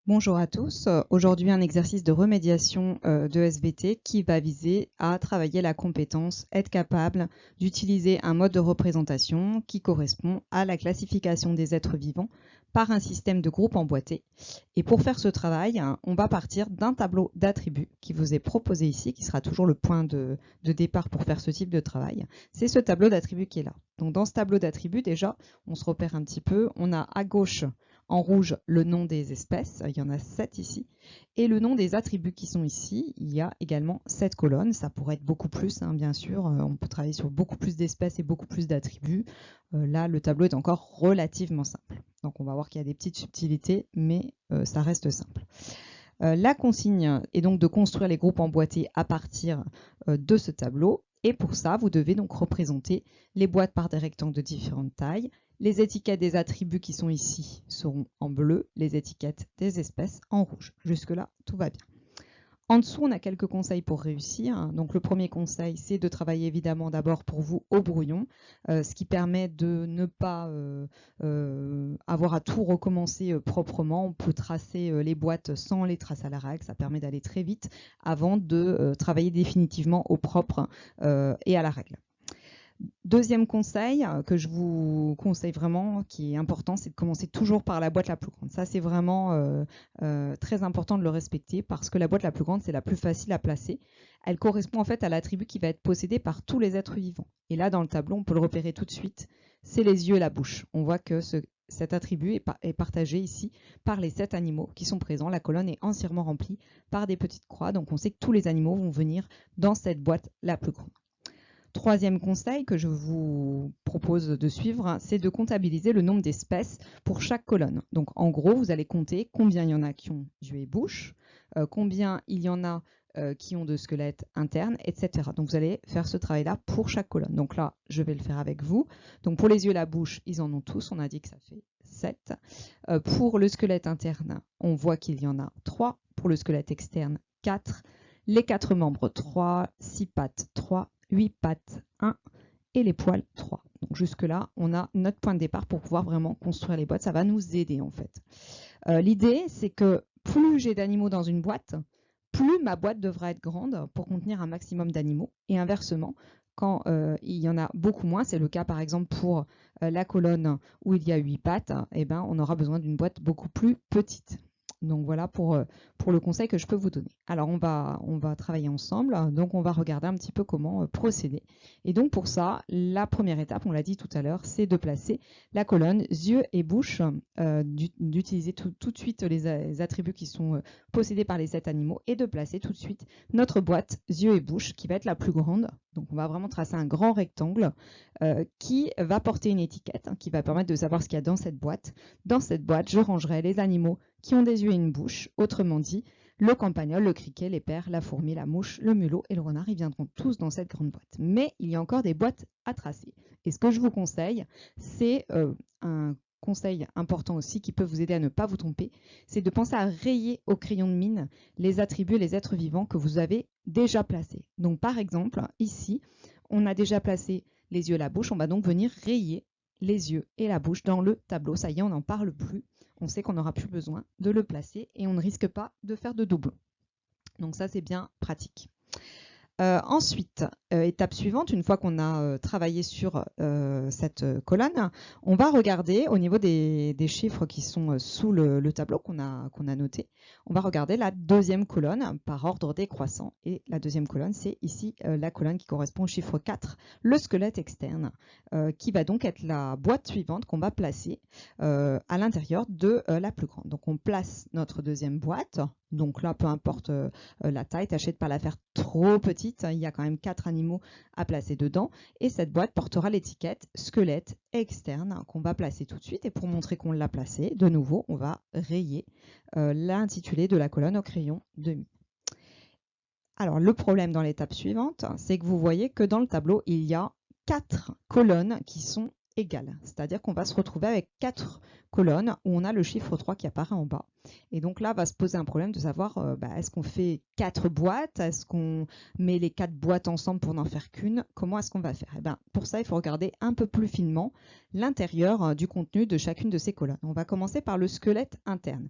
Bonjour à tous. Aujourd'hui, un exercice de remédiation de SVT qui va viser à travailler la compétence être capable d'utiliser un mode de représentation qui correspond à la classification des êtres vivants par un système de groupes emboîtés. Et pour faire ce travail, on va partir d'un tableau d'attributs qui vous est proposé ici, qui sera toujours le point de départ pour faire ce type de travail. C'est ce tableau d'attributs qui est là. Donc dans ce tableau d'attributs, déjà, on se repère un petit peu. On a à gauche en rouge, le nom des espèces, il y en a 7 ici, et le nom des attributs qui sont ici, il y a également 7 colonnes, ça pourrait être beaucoup plus, bien sûr, on peut travailler sur beaucoup plus d'espèces et beaucoup plus d'attributs. Là, le tableau est encore relativement simple. Donc on va voir qu'il y a des petites subtilités, mais ça reste simple. La consigne est donc de construire les groupes emboîtés à partir de ce tableau. Et pour ça, vous devez donc représenter les boîtes par des rectangles de différentes tailles. Les étiquettes des attributs qui sont ici seront en bleu, les étiquettes des espèces en rouge. Jusque-là, tout va bien. En dessous, on a quelques conseils pour réussir. Donc le premier conseil, c'est de travailler évidemment d'abord pour vous au brouillon, ce qui permet de ne pas avoir à tout recommencer proprement. On peut tracer les boîtes sans les traces à la règle, ça permet d'aller très vite avant de travailler définitivement au propre et à la règle. Deuxième conseil que je vous conseille vraiment, qui est important, c'est de commencer toujours par la boîte la plus grande. Ça, c'est vraiment très important de le respecter parce que la boîte la plus grande, c'est la plus facile à placer. Elle correspond en fait à l'attribut qui va être possédé par tous les êtres vivants. Et là, dans le tableau, on peut le repérer tout de suite, c'est les yeux et la bouche. On voit que cet attribut est partagé ici par les 7 animaux qui sont présents. La colonne est entièrement remplie par des petites croix, donc on sait que tous les animaux vont venir dans cette boîte la plus grande. Troisième conseil que je vous propose de suivre, c'est de comptabiliser le nombre d'espèces pour chaque colonne. Donc en gros, vous allez compter combien il y en a qui ont yeux et bouche, combien il y en a qui ont de squelettes internes, etc. Donc vous allez faire ce travail-là pour chaque colonne. Donc là, je vais le faire avec vous. Donc pour les yeux et la bouche, ils en ont tous. On a dit que ça fait 7. Pour le squelette interne, on voit qu'il y en a 3. Pour le squelette externe, 4. Les 4 membres, 3. 6 pattes, 3. 8 pattes, 1, et les poils, 3. Donc jusque-là, on a notre point de départ pour pouvoir vraiment construire les boîtes. Ça va nous aider en fait. L'idée, c'est que plus j'ai d'animaux dans une boîte, plus ma boîte devra être grande pour contenir un maximum d'animaux. Et inversement, quand il y en a beaucoup moins, c'est le cas par exemple pour la colonne où il y a 8 pattes, eh ben, on aura besoin d'une boîte beaucoup plus petite. Donc voilà pour le conseil que je peux vous donner. Alors on va travailler ensemble, donc on va regarder un petit peu comment procéder. Et donc pour ça, la première étape, on l'a dit tout à l'heure, c'est de placer la colonne yeux et bouche, d'utiliser tout de suite les attributs qui sont possédés par les 7 animaux et de placer tout de suite notre boîte yeux et bouche qui va être la plus grande. Donc on va vraiment tracer un grand rectangle qui va porter une étiquette qui va permettre de savoir ce qu'il y a dans cette boîte. Dans cette boîte, je rangerai les animaux qui ont des yeux et une bouche, autrement dit, le campagnol, le criquet, les pères, la fourmi, la mouche, le mulot et le renard, ils viendront tous dans cette grande boîte. Mais il y a encore des boîtes à tracer. Et ce que je vous conseille, c'est un conseil important aussi qui peut vous aider à ne pas vous tromper, c'est de penser à rayer au crayon de mine les attributs, les êtres vivants que vous avez déjà placés. Donc par exemple, ici, on a déjà placé les yeux et la bouche, on va donc venir rayer les yeux et la bouche dans le tableau. Ça y est, on n'en parle plus. On sait qu'on n'aura plus besoin de le placer et on ne risque pas de faire de doublons. Donc ça, c'est bien pratique. Ensuite, étape suivante, une fois qu'on a travaillé sur cette colonne, on va regarder au niveau des chiffres qui sont sous le tableau qu'on a noté. On va regarder la deuxième colonne par ordre décroissant. Et la deuxième colonne, c'est ici la colonne qui correspond au chiffre 4, le squelette externe, qui va donc être la boîte suivante qu'on va placer à l'intérieur de la plus grande. Donc on place notre deuxième boîte. Donc là, peu importe la taille, tâchez de ne pas la faire trop petite. Il y a quand même 4 animaux à placer dedans. Et cette boîte portera l'étiquette squelette externe qu'on va placer tout de suite. Et pour montrer qu'on l'a placé, de nouveau, on va rayer l'intitulé de la colonne au crayon de mie. Alors, le problème dans l'étape suivante, c'est que vous voyez que dans le tableau, il y a 4 colonnes qui sont égales. C'est-à-dire qu'on va se retrouver avec 4 colonnes où on a le chiffre 3 qui apparaît en bas. Et donc là, va se poser un problème de savoir, est-ce qu'on fait 4 boîtes? Est-ce qu'on met les 4 boîtes ensemble pour n'en faire qu'une? Comment est-ce qu'on va faire? Pour ça, il faut regarder un peu plus finement l'intérieur du contenu de chacune de ces colonnes. On va commencer par le squelette interne,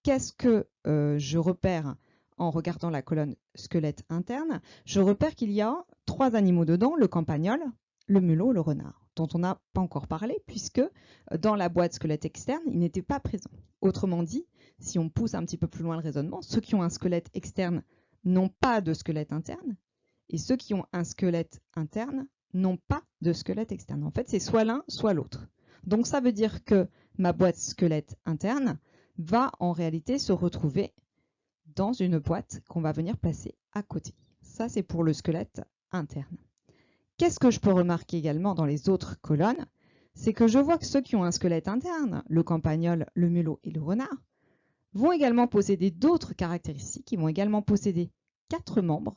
qu'est-ce que je repère en regardant la colonne squelette interne? Je repère qu'il y a 3 animaux dedans, le campagnol, le mulot, le renard, dont on n'a pas encore parlé, puisque dans la boîte squelette externe, il n'était pas présent. Autrement dit, si on pousse un petit peu plus loin le raisonnement, ceux qui ont un squelette externe n'ont pas de squelette interne, et ceux qui ont un squelette interne n'ont pas de squelette externe. En fait, c'est soit l'un, soit l'autre. Donc ça veut dire que ma boîte squelette interne va en réalité se retrouver dans une boîte qu'on va venir placer à côté. Ça, c'est pour le squelette interne. Qu'est-ce que je peux remarquer également dans les autres colonnes? C'est que je vois que ceux qui ont un squelette interne, le campagnol, le mulot et le renard, vont également posséder d'autres caractéristiques. Ils vont également posséder 4 membres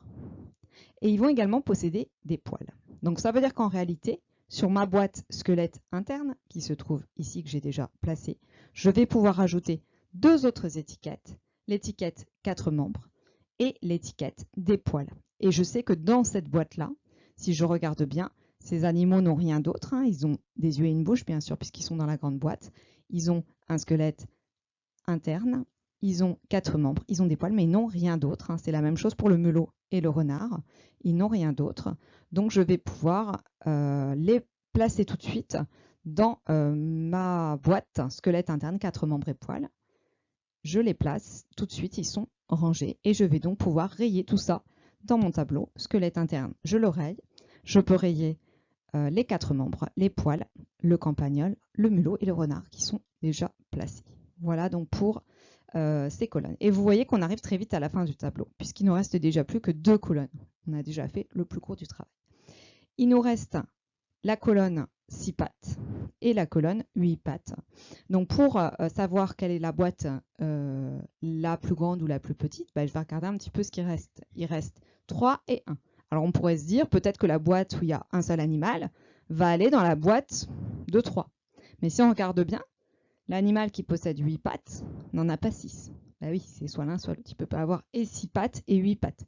et ils vont également posséder des poils. Donc ça veut dire qu'en réalité, sur ma boîte squelette interne, qui se trouve ici, que j'ai déjà placée, je vais pouvoir ajouter 2 autres étiquettes, l'étiquette 4 membres et l'étiquette des poils. Et je sais que dans cette boîte-là, si je regarde bien, ces animaux n'ont rien d'autre. Ils ont des yeux et une bouche, bien sûr, puisqu'ils sont dans la grande boîte. Ils ont un squelette interne, ils ont 4 membres, ils ont des poils, mais ils n'ont rien d'autre. C'est la même chose pour le mulot et le renard. Ils n'ont rien d'autre. Donc, je vais pouvoir les placer tout de suite dans ma boîte squelette interne, 4 membres et poils. Je les place tout de suite, ils sont rangés. Et je vais donc pouvoir rayer tout ça dans mon tableau. Squelette interne, je le raye. Je peux rayer les 4 membres, les poils, le campagnol, le mulot et le renard qui sont déjà placés. Voilà donc pour ces colonnes. Et vous voyez qu'on arrive très vite à la fin du tableau, puisqu'il ne nous reste déjà plus que 2 colonnes. On a déjà fait le plus gros du travail. Il nous reste la colonne 6 pattes et la colonne 8 pattes. Donc pour savoir quelle est la boîte la plus grande ou la plus petite, je vais regarder un petit peu ce qui reste. Il reste 3 et 1. Alors on pourrait se dire peut-être que la boîte où il y a un seul animal va aller dans la boîte de 3. Mais si on regarde bien, l'animal qui possède 8 pattes n'en a pas 6. Oui, c'est soit l'un soit l'autre. Il ne peut pas avoir et 6 pattes et 8 pattes.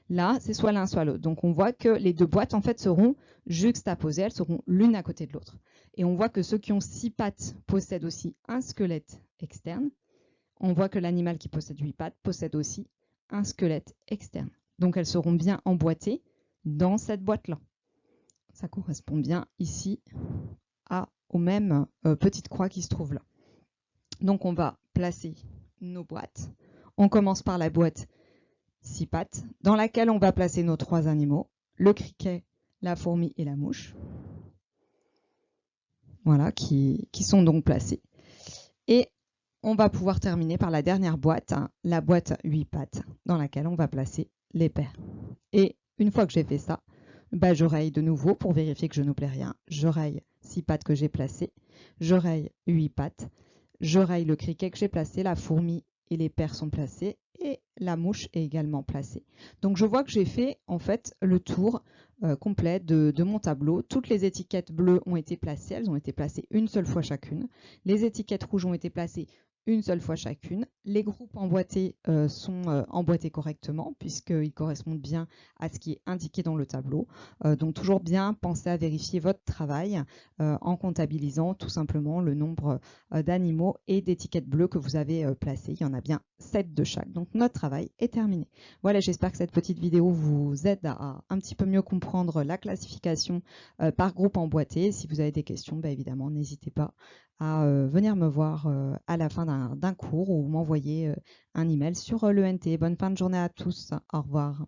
Là, c'est soit l'un soit l'autre. Donc on voit que les 2 boîtes en fait seront juxtaposées, elles seront l'une à côté de l'autre. Et on voit que ceux qui ont 6 pattes possèdent aussi un squelette externe. On voit que l'animal qui possède 8 pattes possède aussi un squelette externe. Donc elles seront bien emboîtées dans cette boîte-là. Ça correspond bien ici aux mêmes petites croix qui se trouvent là. Donc on va placer nos boîtes. On commence par la boîte 6 pattes, dans laquelle on va placer nos 3 animaux, le criquet, la fourmi et la mouche. Voilà, qui sont donc placés. Et on va pouvoir terminer par la dernière boîte, la boîte 8 pattes, dans laquelle on va placer les pairs. Et une fois que j'ai fait ça, je raye de nouveau pour vérifier que je n'oublie rien. Je raye 6 pattes que j'ai placées, je raye 8 pattes, je raye le criquet que j'ai placé, la fourmi et les pairs sont placés et la mouche est également placée. Donc je vois que j'ai fait en fait le tour complet de mon tableau. Toutes les étiquettes bleues ont été placées, elles ont été placées une seule fois chacune. Les étiquettes rouges ont été placées une seule fois chacune. Les groupes emboîtés sont emboîtés correctement puisqu'ils correspondent bien à ce qui est indiqué dans le tableau. Donc toujours bien penser à vérifier votre travail en comptabilisant tout simplement le nombre d'animaux et d'étiquettes bleues que vous avez placées. Il y en a bien 7 de chaque. Donc notre travail est terminé. Voilà, j'espère que cette petite vidéo vous aide à un petit peu mieux comprendre la classification par groupe emboîté. Si vous avez des questions, évidemment, n'hésitez pas à venir me voir à la fin d'un cours ou m'envoyer un email sur l'ENT. Bonne fin de journée à tous. Au revoir.